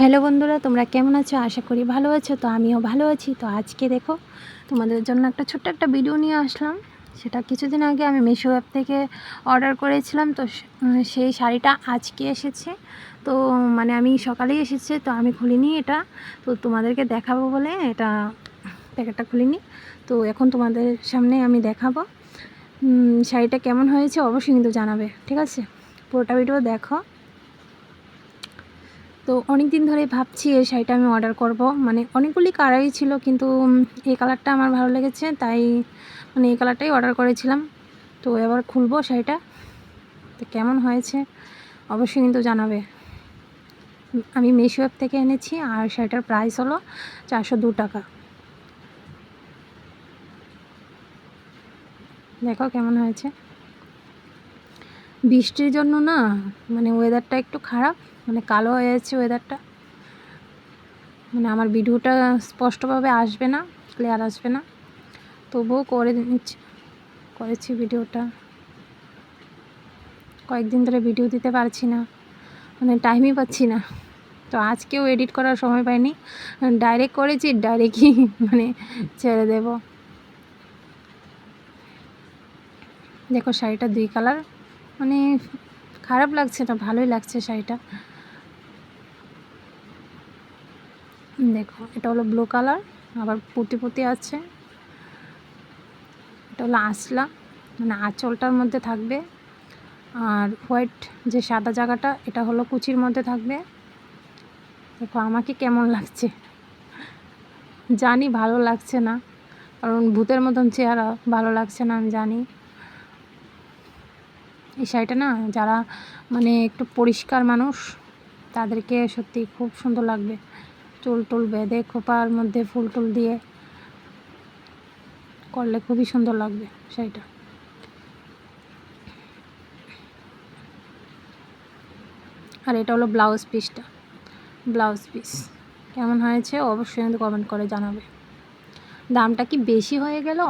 Hello বন্ধুরা, তোমরা কেমন আছো? আশা করি ভালো আছো। তো আমিও ভালো আছি। তো আজকে দেখো তোমাদের জন্য একটা ছোট্ট একটা ভিডিও নিয়ে আসলাম। সেটা কিছুদিন আগে আমি মিশো অ্যাপ থেকে অর্ডার করেছিলাম। তো সেই শাড়িটা আজকে এসেছে। তো মানে আমি সকালেই এসেছে, তো আমি খুলিনি এটা। তো তোমাদেরকে দেখাবো বলে এটা প্যাকেটটা খুলিনি। তো এখন তোমাদের সামনে আমি দেখাবো শাড়িটা কেমন হয়েছে। অবশ্যই কিন্তু জানাবে, ঠিক আছে? পুরোটা ভিডিও দেখো। তো অনেক দিন ধরে ভাবছি এই শাড়িটা আমি অর্ডার করব। মানে অনেকগুলি কালারই ছিল, কিন্তু এই কালারটা আমার ভালো লেগেছে, তাই মানে এই কালারটাই অর্ডার করেছিলাম। তো এবার খুলবো শাড়িটা। তো কেমন হয়েছে অবশ্যই কিন্তু জানাবে। আমি মিশো অ্যাপ থেকে এনেছি, আর শাড়িটার প্রাইস হলো 402 টাকা। দেখো কেমন হয়েছে। বৃষ্টির জন্য না মানে ওয়েদারটা একটু খারাপ, মানে কালো হয়ে যাচ্ছে ওয়েদারটা। মানে আমার ভিডিওটা স্পষ্টভাবে আসবে না, ক্লিয়ার আসবে না, তবুও করেছি ভিডিওটা। কয়েকদিন ধরে ভিডিও দিতে পারছি না, মানে টাইমই পাচ্ছি না। তো আজকেও এডিট করার সময় পাইনি, ডাইরেক্ট করেছি, ডাইরেক্টই মানে ছেড়ে দেব। দেখো শাড়িটা 2 কালার, মানে খারাপ লাগছে না, ভালোই লাগছে শাড়িটা। দেখো এটা হলো ব্লু কালার, আবার পুঁতি পুঁতি আছে। এটা হলো আঁচলা, মানে আঁচলটার মধ্যে থাকবে। আর হোয়াইট যে সাদা জায়গাটা, এটা হলো কুচির মধ্যে থাকবে। দেখো আমাকে কেমন লাগছে, জানি ভালো লাগছে না, কারণ ভূতের মতন চেহারা, ভালো লাগছে না আমি জানি। এই শাড়িটা না যারা মানে একটু পরিষ্কার মানুষ, তাদেরকে সত্যি খুব সুন্দর লাগবে। চুল টুল বেঁধে খোপার মধ্যে ফুল টুল দিয়ে করলে খুবই সুন্দর লাগবে শাড়িটা। আর এটা হলো ব্লাউজ পিসটা, ব্লাউজ পিস কেমন হয়েছে অবশ্যই কিন্তু কমেন্ট করে জানাবে। দামটা কি বেশি হয়ে গেল?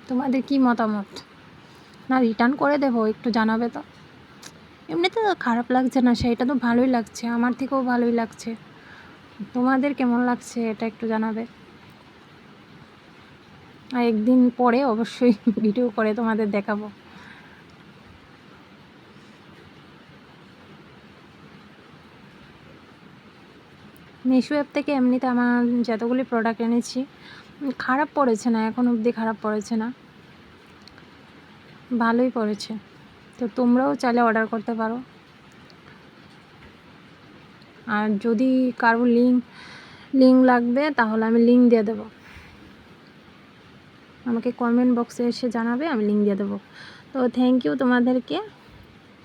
তোমাদের কি মতামত? না রিটার্ন করে দেবো, একটু জানাবে তো। এমনিতে তো খারাপ লাগছে না, সেইটা তো ভালোই লাগছে, আমার থেকেও ভালোই লাগছে। তোমাদের কেমন লাগছে এটা একটু জানাবে। আর একদিন পরে অবশ্যই ভিডিও করে তোমাদের দেখাবো। মিশো অ্যাপ থেকে এমনিতে আমার যতগুলি প্রোডাক্ট এনেছি খারাপ পড়েছে না, এখন অবধি খারাপ পড়েছে না, ভালোই পড়েছে। তো তোমরাও চাইলে অর্ডার করতে পারো। আর যদি কারো লিঙ্ক লাগবে তাহলে আমি লিঙ্ক দিয়ে দেবো, আমাকে কমেন্ট বক্সে এসে জানাবে, আমি লিঙ্ক দিয়ে দেবো। তো থ্যাংক ইউ তোমাদেরকে।